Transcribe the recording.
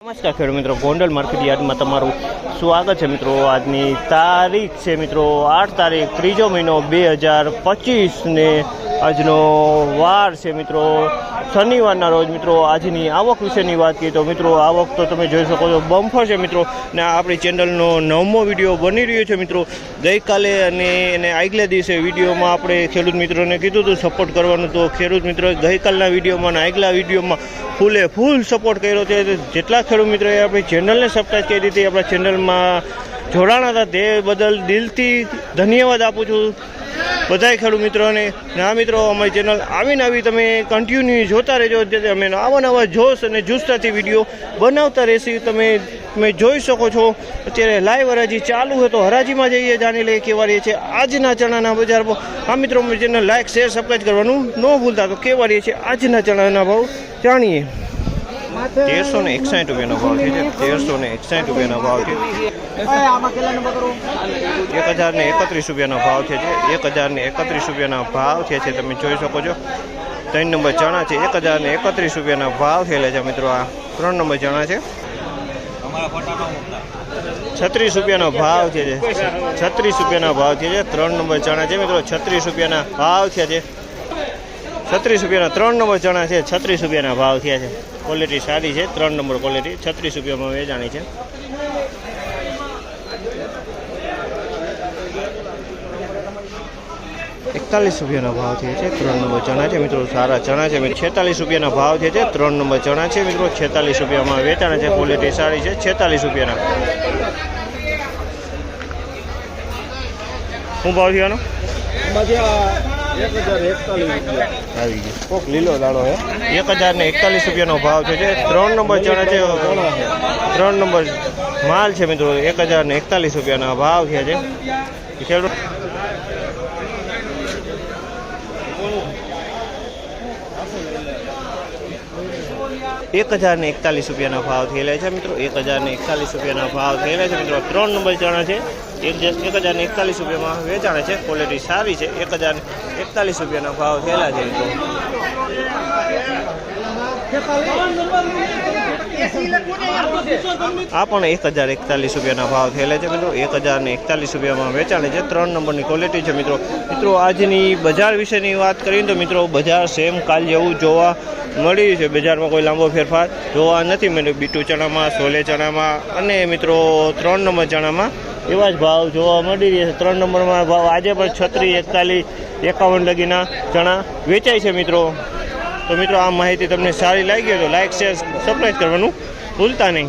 નમસ્કાર ખેડૂત મિત્રો, ગોંડલ માર્કેટ યાર્ડમાં તમારું સ્વાગત છે મિત્રો। આજની તારીખ છે મિત્રો 8 તારીખ 3જો મહિનો 2025 ને આજનો વાર છે મિત્રો શનિવારના રોજ। મિત્રો આજની આવક વિશેની વાત કરીએ તો મિત્રો આવક તો તમે જોઈ શકો છો બમ્ફર છે મિત્રો। ને આપણી ચેનલનો 9મો વિડીયો બની રહ્યો છે મિત્રો। ગઈકાલે અને એને આગલા દિવસે વિડીયોમાં આપણે ખેડૂત મિત્રોને કીધું હતું સપોર્ટ કરવાનું, તો ખેડૂત મિત્રો ગઈકાલના વિડીયોમાં અને આગલા વિડીયોમાં ફૂલ સપોર્ટ કર્યો છે। જેટલા ખેડૂત મિત્રોએ આપણી ચેનલને સબસ્ક્રાઈબ કરી હતી, આપણા ચેનલમાં જોડાણા હતા, તે બદલ દિલથી ધન્યવાદ આપું છું બધા ખેડૂત મિત્રોને। ના મિત્રો, અમારી ચેનલ આવી તમે કન્ટિન્યુ જોતા રહેજો, જેથી અમે નવા જોશ અને જુસ્સાથી વિડીયો બનાવતા રહેશી। તમે જોઈ શકો છો અત્યારે લાઈવ હરાજી ચાલુ હોય, તો હરાજીમાં જઈએ જાણી લઈએ કેવા રહે છે આજના ચણાના બજાર ભાવ। હા મિત્રો, અમારી ચેનલ લાઈક શેર સબસ્ક્રાઈબ કરવાનું ન ભૂલતા। તો કેવા રહે છે આજના ચણાના ભાવ જાણીએ। 1361 રૂપિયાનો ભાવ છે, 1361 રૂપિયાનો ભાવ છે। 1031 રૂપિયાનો ભાવ છે, 1031 રૂપિયાના ભાવ છે। તમે જોઈ શકો છો 3 નંબર ચણા છે, 1031 રૂપિયાના ભાવ થયેલા છે મિત્રો। આ 3 નંબર ચણા છે, 36 રૂપિયાનો ભાવ છે, 36 રૂપિયાના ભાવ છે। 3 નંબર ચણા છે મિત્રો, 36 રૂપિયાના ભાવ થયા છે। 36 રૂપિયાના 3 નંબર ચણા છે, 36 રૂપિયાના ભાવ થયા છે। ક્વોલિટી સારી છે, 3 નંબર ક્વોલિટી 36 રૂપિયામાં વેચાણી છે। ₹41 રૂપિયાનો ભાવ થયો છે, 3 નંબર ચણા છે મિત્રો, સારા ચણા છે। 46 રૂપિયાના ભાવ થયા છે, 3 નંબર ચણા છે મિત્રો, 46 રૂપિયામાં વેચાણ છે, ક્વોલિટી સારી છે। 46 રૂપિયાના શું ભાવ થયો આનો? 1041 કોક લીલો દાડો છે, 1041 રૂપિયાનો ભાવ છે। 3 નંબર ચણા છે, 3 નંબર માલ છે મિત્રો, 1041 રૂપિયાના ભાવ થયા છે। 1041 રૂપિયાના ભાવ થયેલા છે મિત્રો, 1041 રૂપિયાના ભાવ થયેલા છે મિત્રો। 3 નંબર ચણા છે, 1041 રૂપિયામાં વેચાણ છે, ક્વોલિટી સારી છે। 1041 રૂપિયાના ભાવ થયેલા છે મિત્રો। આ પણ 1041 રૂપિયાના ભાવ થયેલા છે મિત્રો, 1041 રૂપિયામાં વેચાણ છે। 3 નંબરની ક્વોલિટી છે મિત્રો। આજની બજાર વિશેની વાત કરીએ તો મિત્રો બજાર સેમ કાલ જેવું જોવા મળી છે। બજારમાં કોઈ લાંબો ફેરફાર જોવા નથી મળ્યો। બીટુ ચણામાં, સોલે ચણામાં અને મિત્રો 3 નંબર ચણામાં એવા જ ભાવ જોવા મળી રહ્યા છે। 3 નંબરમાં ભાવ આજે પણ 36, 41, 51 લગીના ચણા વેચાય છે મિત્રો। તો મિત્રો આ માહિતી તમને સારી લાગી હોય તો લાઈક શેર સબસ્ક્રાઈબ કરવાનું ભૂલતા નહીં।